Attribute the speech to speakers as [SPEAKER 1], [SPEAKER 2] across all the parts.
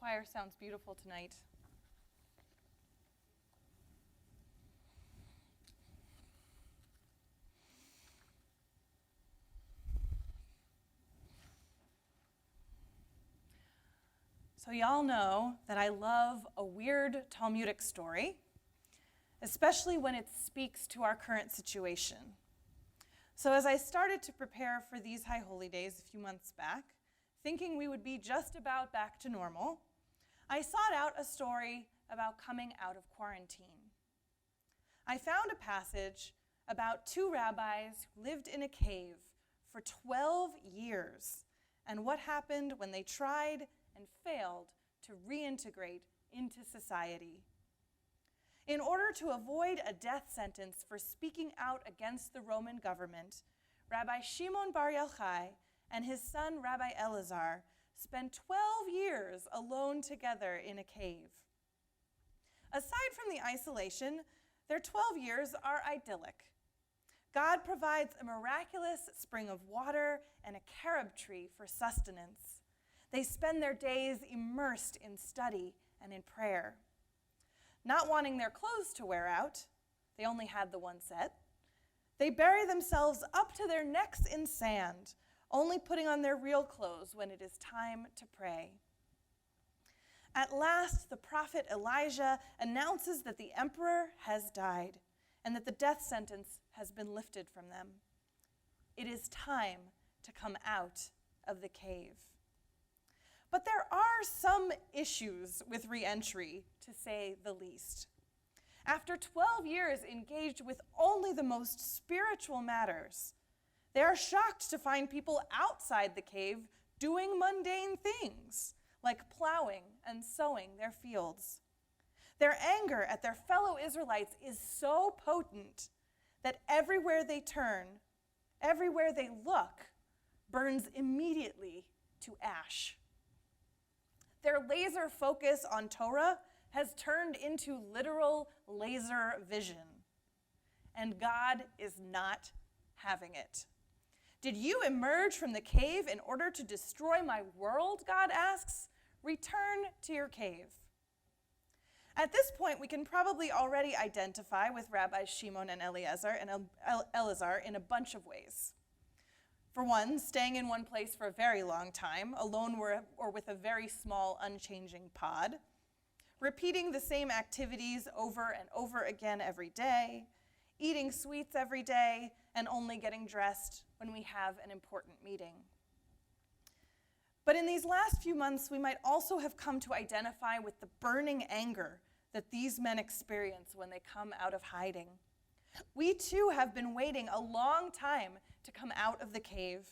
[SPEAKER 1] choir sounds beautiful tonight. So y'all know that I love a weird Talmudic story, especially when it speaks to our current situation. So as I started to prepare for these High Holy Days a few months back, thinking we would be just about back to normal, I sought out a story about coming out of quarantine. I found a passage about two rabbis who lived in a cave for 12 years and what happened when they tried and failed to reintegrate into society. In order to avoid a death sentence for speaking out against the Roman government, Rabbi Shimon Bar Yochai and his son Rabbi Elazar spent 12 years alone together in a cave. Aside from the isolation, their 12 years are idyllic. God provides a miraculous spring of water and a carob tree for sustenance. They spend their days immersed in study and in prayer. Not wanting their clothes to wear out, they only had the one set, they bury themselves up to their necks in sand, only putting on their real clothes when it is time to pray. At last, the prophet Elijah announces that the emperor has died and that the death sentence has been lifted from them. It is time to come out of the cave. But there are some issues with re-entry, to say the least. After 12 years engaged with only the most spiritual matters, they are shocked to find people outside the cave doing mundane things, like plowing and sowing their fields. Their anger at their fellow Israelites is so potent that everywhere they turn, everywhere they look, burns immediately to ash. Their laser focus on Torah has turned into literal laser vision, and God is not having it. Did you emerge from the cave in order to destroy my world, God asks? Return to your cave. At this point, we can probably already identify with Rabbi Shimon and Elazar in a bunch of ways. For one, staying in one place for a very long time, alone or with a very small, unchanging pod. Repeating the same activities over and over again every day. Eating sweets every day, and only getting dressed when we have an important meeting. But in these last few months, we might also have come to identify with the burning anger that these men experience when they come out of hiding. We too have been waiting a long time to come out of the cave.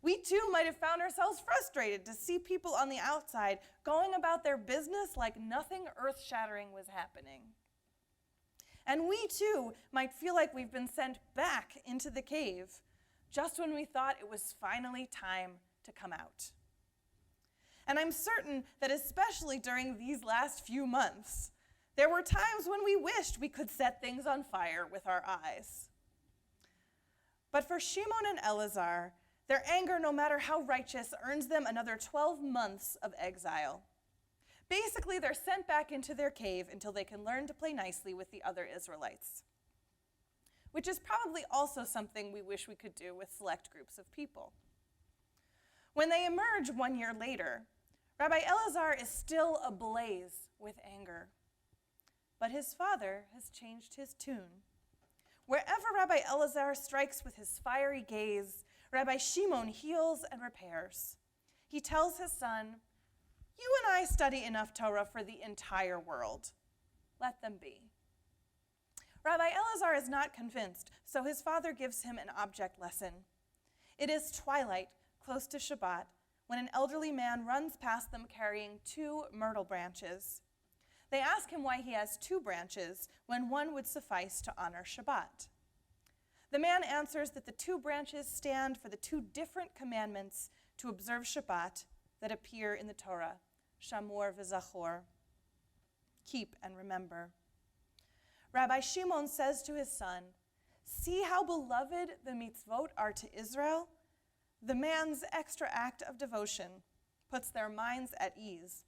[SPEAKER 1] We too might have found ourselves frustrated to see people on the outside going about their business like nothing earth-shattering was happening. And we too might feel like we've been sent back into the cave just when we thought it was finally time to come out. And I'm certain that especially during these last few months, there were times when we wished we could set things on fire with our eyes. But for Shimon and Elazar, their anger, no matter how righteous, earns them another 12 months of exile. Basically, they're sent back into their cave until they can learn to play nicely with the other Israelites, which is probably also something we wish we could do with select groups of people. When they emerge 1 year later, Rabbi Elazar is still ablaze with anger. But his father has changed his tune. Wherever Rabbi Elazar strikes with his fiery gaze, Rabbi Shimon heals and repairs. He tells his son, "You and I study enough Torah for the entire world. Let them be." Rabbi Elazar is not convinced, so his father gives him an object lesson. It is twilight, close to Shabbat, when an elderly man runs past them carrying 2 myrtle branches. They ask him why he has 2 branches when one would suffice to honor Shabbat. The man answers that the 2 branches stand for the 2 different commandments to observe Shabbat that appear in the Torah, Shamor v'Zachor, keep and remember. Rabbi Shimon says to his son, "See how beloved the mitzvot are to Israel? The man's extra act of devotion puts their minds at ease.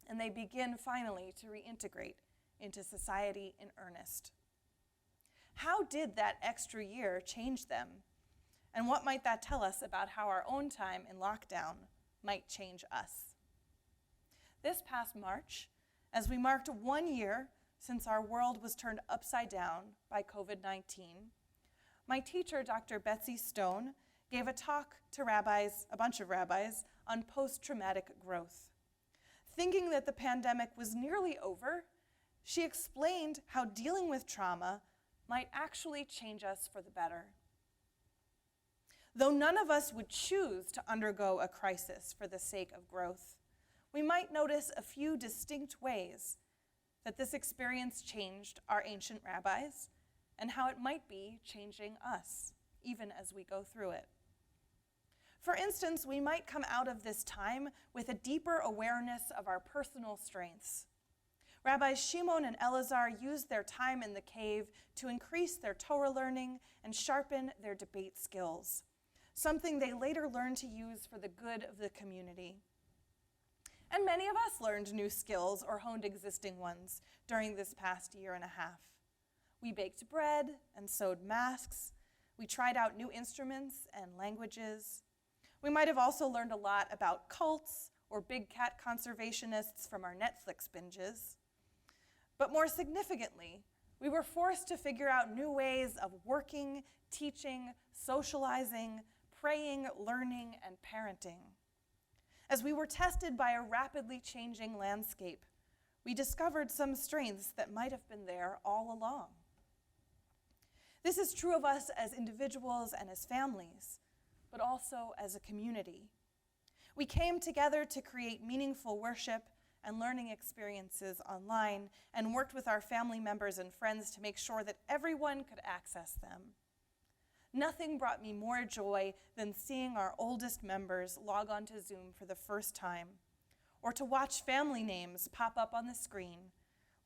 [SPEAKER 1] and they begin finally to reintegrate into society in earnest. How did that extra year change them? And what might that tell us about how our own time in lockdown might change us? This past March, as we marked 1 year since our world was turned upside down by COVID-19, my teacher, Dr. Betsy Stone, gave a talk to a bunch of rabbis, on post-traumatic growth. Thinking that the pandemic was nearly over, she explained how dealing with trauma might actually change us for the better. Though none of us would choose to undergo a crisis for the sake of growth, we might notice a few distinct ways that this experience changed our ancient rabbis and how it might be changing us, even as we go through it. For instance, we might come out of this time with a deeper awareness of our personal strengths. Rabbis Shimon and Elazar used their time in the cave to increase their Torah learning and sharpen their debate skills, something they later learned to use for the good of the community. And many of us learned new skills or honed existing ones during this past year and a half. We baked bread and sewed masks. We tried out new instruments and languages. We might have also learned a lot about cults or big cat conservationists from our Netflix binges. But more significantly, we were forced to figure out new ways of working, teaching, socializing, praying, learning, and parenting. As we were tested by a rapidly changing landscape, we discovered some strengths that might have been there all along. This is true of us as individuals and as families, but also as a community. We came together to create meaningful worship and learning experiences online and worked with our family members and friends to make sure that everyone could access them. Nothing brought me more joy than seeing our oldest members log on to Zoom for the first time, or to watch family names pop up on the screen,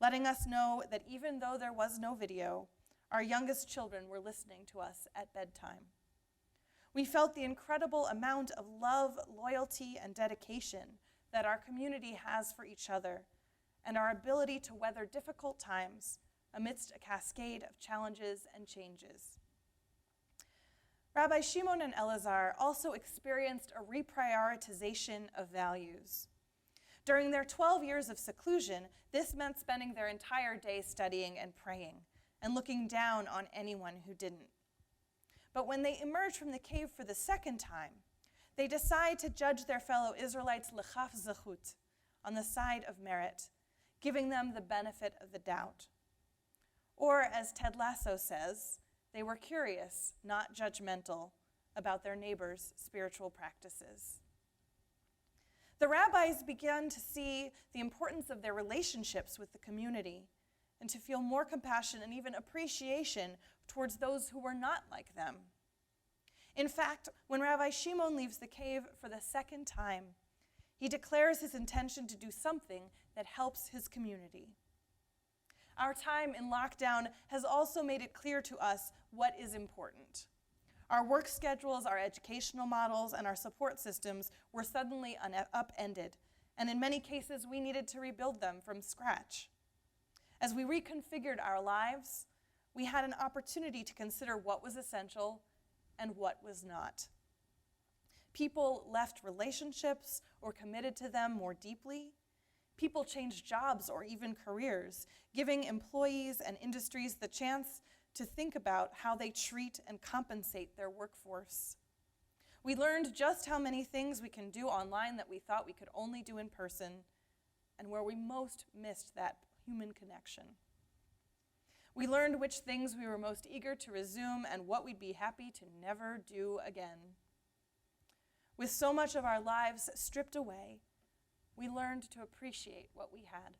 [SPEAKER 1] letting us know that even though there was no video, our youngest children were listening to us at bedtime. We felt the incredible amount of love, loyalty, and dedication that our community has for each other, and our ability to weather difficult times amidst a cascade of challenges and changes. Rabbi Shimon and Elazar also experienced a reprioritization of values. During their 12 years of seclusion, this meant spending their entire day studying and praying, and looking down on anyone who didn't. But when they emerged from the cave for the second time, they decide to judge their fellow Israelites l'chaf zechut, on the side of merit, giving them the benefit of the doubt. Or, as Ted Lasso says, they were curious, not judgmental, about their neighbors' spiritual practices. The rabbis began to see the importance of their relationships with the community and to feel more compassion and even appreciation towards those who were not like them. In fact, when Rabbi Shimon leaves the cave for the second time, he declares his intention to do something that helps his community. Our time in lockdown has also made it clear to us what is important. Our work schedules, our educational models, and our support systems were suddenly upended, and in many cases, we needed to rebuild them from scratch. As we reconfigured our lives, we had an opportunity to consider what was essential and what was not. People left relationships or committed to them more deeply. People changed jobs or even careers, giving employees and industries the chance to think about how they treat and compensate their workforce. We learned just how many things we can do online that we thought we could only do in person, and where we most missed that human connection. We learned which things we were most eager to resume and what we'd be happy to never do again. With so much of our lives stripped away, we learned to appreciate what we had.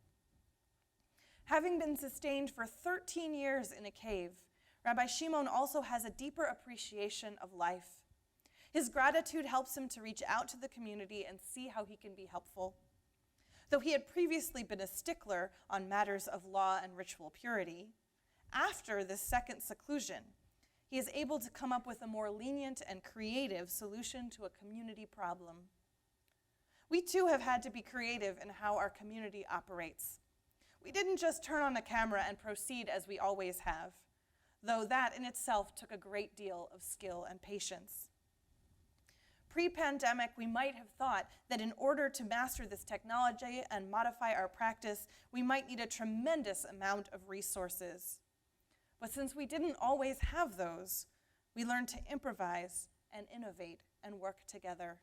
[SPEAKER 1] Having been sustained for 13 years in a cave, Rabbi Shimon also has a deeper appreciation of life. His gratitude helps him to reach out to the community and see how he can be helpful. Though he had previously been a stickler on matters of law and ritual purity, after this second seclusion, he is able to come up with a more lenient and creative solution to a community problem. We too have had to be creative in how our community operates. We didn't just turn on a camera and proceed as we always have, though that in itself took a great deal of skill and patience. Pre-pandemic, we might have thought that in order to master this technology and modify our practice, we might need a tremendous amount of resources. But since we didn't always have those, we learned to improvise and innovate and work together.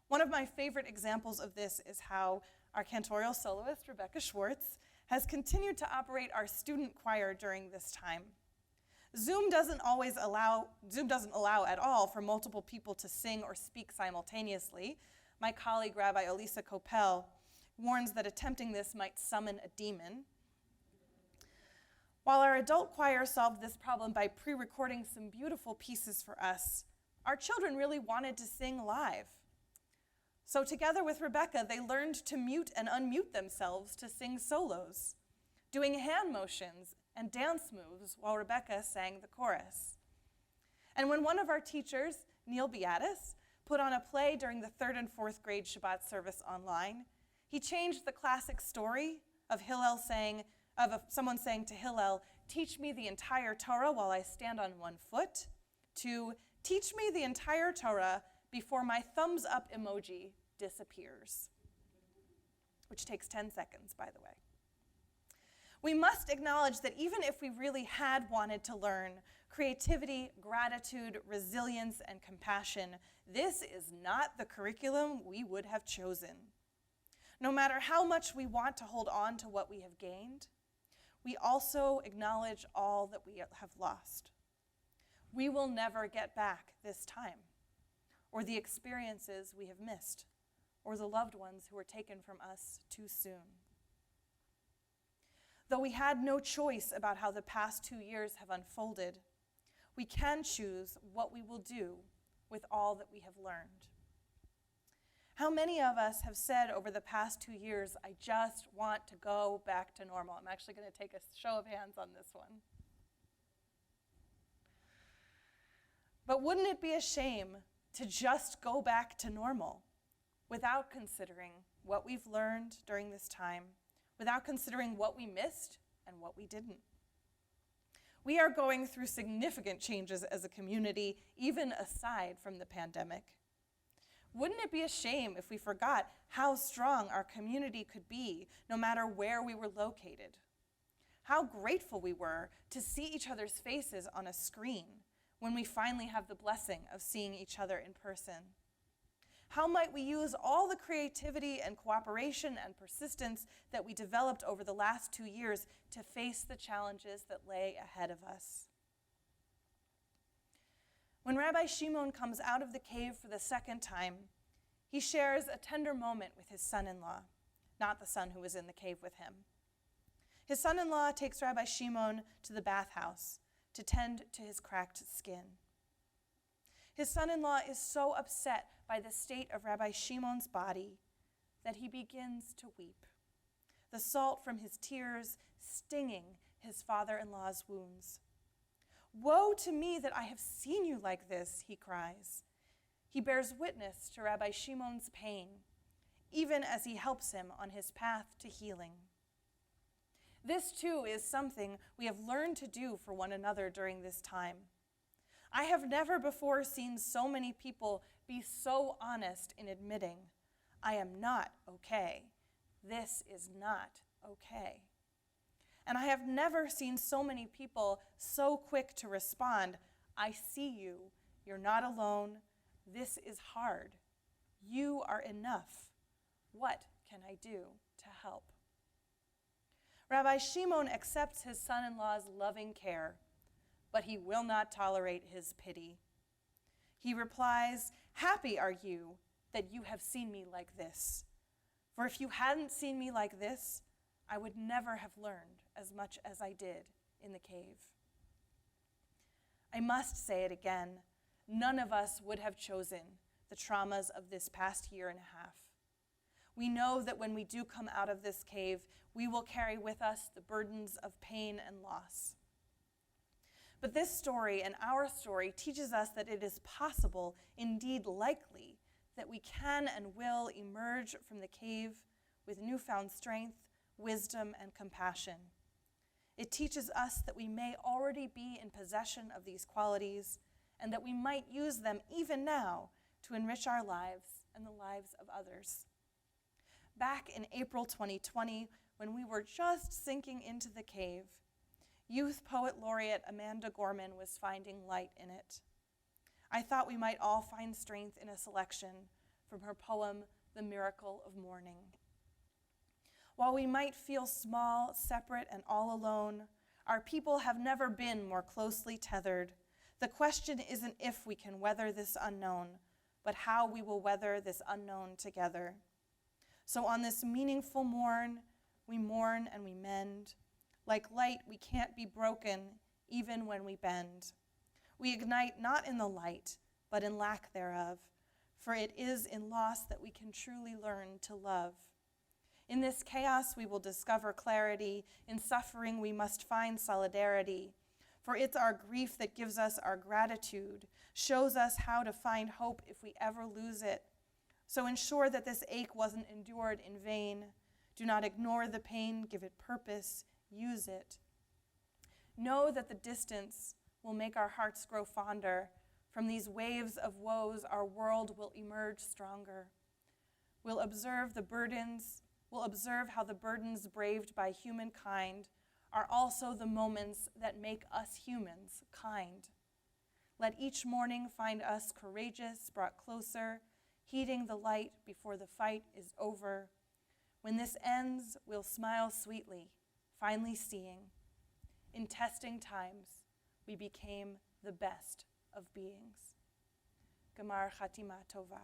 [SPEAKER 1] One of my favorite examples of this is how our cantorial soloist, Rebecca Schwartz, has continued to operate our student choir during this time. Zoom doesn't allow at all for multiple people to sing or speak simultaneously. My colleague, Rabbi Elisa Kopel, warns that attempting this might summon a demon. While our adult choir solved this problem by pre-recording some beautiful pieces for us, our children really wanted to sing live. So together with Rebecca, they learned to mute and unmute themselves to sing solos, doing hand motions and dance moves while Rebecca sang the chorus. And when one of our teachers, Neil Beatis, put on a play during the 3rd and 4th grade Shabbat service online, he changed the classic story of someone saying to Hillel, "Teach me the entire Torah while I stand on one foot," to "Teach me the entire Torah before my thumbs up emoji disappears," which takes 10 seconds, by the way. We must acknowledge that even if we really had wanted to learn creativity, gratitude, resilience, and compassion, this is not the curriculum we would have chosen. No matter how much we want to hold on to what we have gained, we also acknowledge all that we have lost. We will never get back this time, or the experiences we have missed, or the loved ones who were taken from us too soon. Though we had no choice about how the past 2 years have unfolded, we can choose what we will do with all that we have learned. How many of us have said over the past 2 years, "I just want to go back to normal"? I'm actually going to take a show of hands on this one. But wouldn't it be a shame to just go back to normal without considering what we've learned during this time, without considering what we missed and what we didn't? We are going through significant changes as a community, even aside from the pandemic. Wouldn't it be a shame if we forgot how strong our community could be no matter where we were located? How grateful we were to see each other's faces on a screen when we finally have the blessing of seeing each other in person? How might we use all the creativity and cooperation and persistence that we developed over the last 2 years to face the challenges that lay ahead of us? When Rabbi Shimon comes out of the cave for the second time, he shares a tender moment with his son-in-law, not the son who was in the cave with him. His son-in-law takes Rabbi Shimon to the bathhouse to tend to his cracked skin. His son-in-law is so upset by the state of Rabbi Shimon's body that he begins to weep, the salt from his tears stinging his father-in-law's wounds. "Woe to me that I have seen you like this," he cries. He bears witness to Rabbi Shimon's pain, even as he helps him on his path to healing. This too is something we have learned to do for one another during this time. I have never before seen so many people be so honest in admitting, "I am not okay. This is not okay." And I have never seen so many people so quick to respond, "I see you. You're not alone. This is hard. You are enough. What can I do to help?" Rabbi Shimon accepts his son-in-law's loving care, but he will not tolerate his pity. He replies, "Happy are you that you have seen me like this. For if you hadn't seen me like this, I would never have learned as much as I did in the cave." I must say it again, none of us would have chosen the traumas of this past year and a half. We know that when we do come out of this cave, we will carry with us the burdens of pain and loss. But this story and our story teaches us that it is possible, indeed likely, that we can and will emerge from the cave with newfound strength, wisdom, and compassion. It teaches us that we may already be in possession of these qualities and that we might use them even now to enrich our lives and the lives of others. Back in April 2020, when we were just sinking into the cave, youth poet laureate Amanda Gorman was finding light in it. I thought we might all find strength in a selection from her poem, The Miracle of Mourning. While we might feel small, separate, and all alone, our people have never been more closely tethered. The question isn't if we can weather this unknown, but how we will weather this unknown together. So on this meaningful morn and we mend. Like light, we can't be broken even when we bend. We ignite not in the light, but in lack thereof, for it is in loss that we can truly learn to love. In this chaos, we will discover clarity. In suffering, we must find solidarity. For it's our grief that gives us our gratitude, shows us how to find hope if we ever lose it. So ensure that this ache wasn't endured in vain. Do not ignore the pain, give it purpose, use it. Know that the distance will make our hearts grow fonder. From these waves of woes, our world will emerge stronger. We'll observe how the burdens braved by humankind are also the moments that make us humans kind. Let each morning find us courageous, brought closer, heeding the light before the fight is over. When this ends, we'll smile sweetly, finally seeing. In testing times, we became the best of beings. Gemar Chatima Tova.